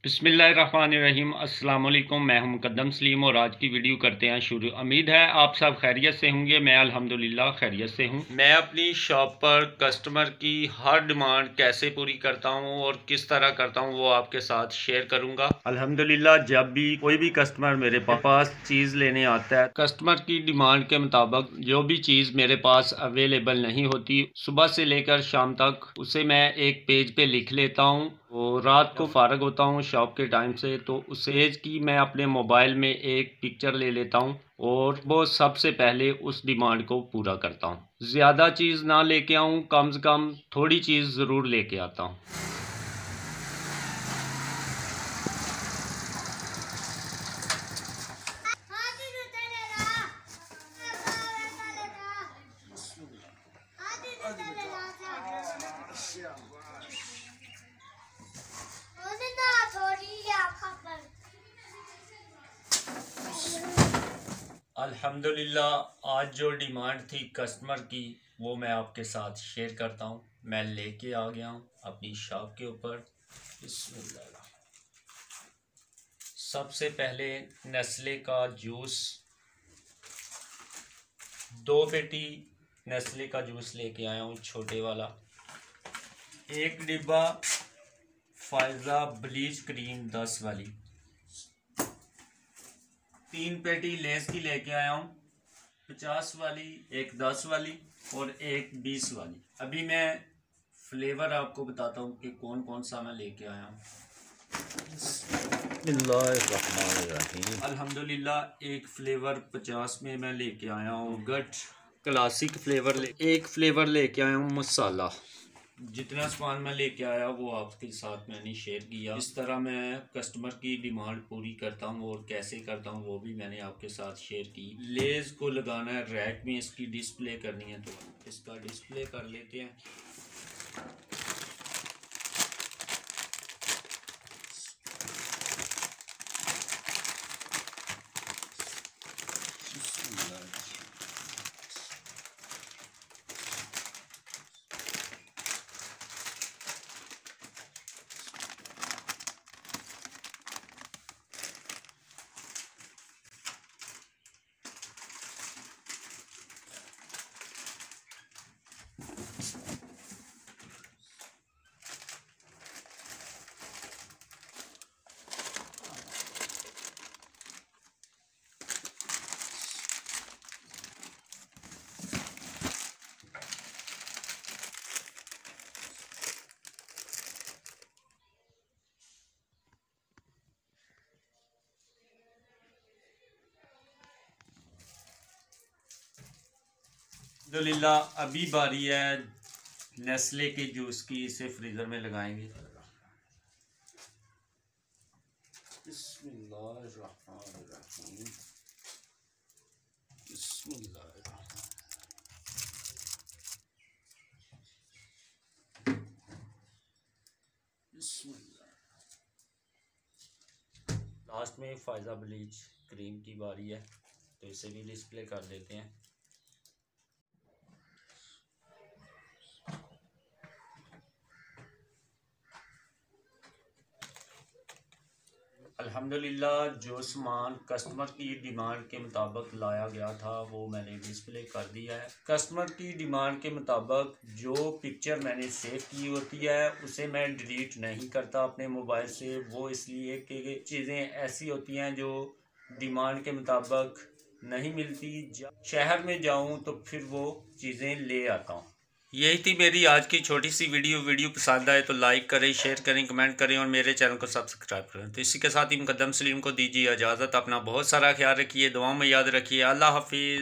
बिस्मिल्लाहिर्रहमानिर्रहीम। अस्सलाम वालेकुम। मैं हूं मुकद्दम सलीम और आज की वीडियो करते हैं शुरू। उम्मीद है आप सब खैरियत से होंगे। मैं अल्हम्दुलिल्लाह खैरियत से हूं। मैं अपनी शॉप पर कस्टमर की हर डिमांड कैसे पूरी करता हूं और किस तरह करता हूं वो आपके साथ शेयर करूंगा। अल्हम्दुलिल्लाह जब भी कोई भी कस्टमर मेरे पास चीज़ लेने आता है, कस्टमर की डिमांड के मुताबिक जो भी चीज़ मेरे पास अवेलेबल नहीं होती, सुबह से लेकर शाम तक उसे मैं एक पेज पे लिख लेता हूँ और रात को फारग होता हूँ शॉप के टाइम से, तो उस एज की मैं अपने मोबाइल में एक पिक्चर ले लेता हूँ और वो सबसे पहले उस डिमांड को पूरा करता हूँ। ज़्यादा चीज़ ना लेके आऊँ, कम से कम थोड़ी चीज़ ज़रूर लेके आता हूँ। अल्हम्दुलिल्लाह आज जो डिमांड थी कस्टमर की वो मैं आपके साथ शेयर करता हूँ। मैं लेके आ गया हूँ अपनी शॉप के ऊपर। बिस्मिल्लाह। सबसे पहले नेस्ले का जूस, 2 पेटी नेस्ले का जूस लेके आया हूँ छोटे वाला। 1 डिब्बा फायजा ब्लीच क्रीम 10 वाली। 3 पेटी लेस की लेके आया हूँ, 50 वाली, एक 10 वाली और एक 20 वाली। अभी मैं फ्लेवर आपको बताता हूँ कि कौन कौन सा मैं लेके आया हूँ। अल्हम्दुलिल्लाह एक फ्लेवर 50 में मैं लेके आया हूँ गट क्लासिक फ्लेवर। एक फ्लेवर लेके आया हूँ मसाला। जितना सामान मैं लेके आया वो आपके साथ मैंने शेयर किया। इस तरह मैं कस्टमर की डिमांड पूरी करता हूँ और कैसे करता हूँ वो भी मैंने आपके साथ शेयर की। लेज को लगाना है रैक में, इसकी डिस्प्ले करनी है तो इसका डिस्प्ले कर लेते हैं। अल्हम्दुलिल्लाह अभी बारी है नेस्ले के जूस की। इसे फ्रीज़र में लगाएंगे। बिस्मिल्लाहिर्रहमानिर्रहीम। लास्ट में फायजा ब्लीच क्रीम की बारी है तो इसे भी डिस्प्ले कर देते हैं। अल्हम्दुलिल्लाह जो सामान कस्टमर की डिमांड के मुताबिक लाया गया था वो मैंने डिस्प्ले कर दिया है। कस्टमर की डिमांड के मुताबिक जो पिक्चर मैंने सेव की होती है उसे मैं डिलीट नहीं करता अपने मोबाइल से। वो इसलिए कि चीज़ें ऐसी होती हैं जो डिमांड के मुताबिक नहीं मिलती। शहर में जाऊँ तो फिर वो चीज़ें ले आता हूँ। यही थी मेरी आज की छोटी सी वीडियो पसंद आए तो लाइक करें, शेयर करें, कमेंट करें और मेरे चैनल को सब्सक्राइब करें। तो इसी के साथ ही मुकद्दम सलीम को दीजिए इजाज़त। अपना बहुत सारा ख्याल रखिए, दुआओं में याद रखिए। अल्लाह हाफिज़।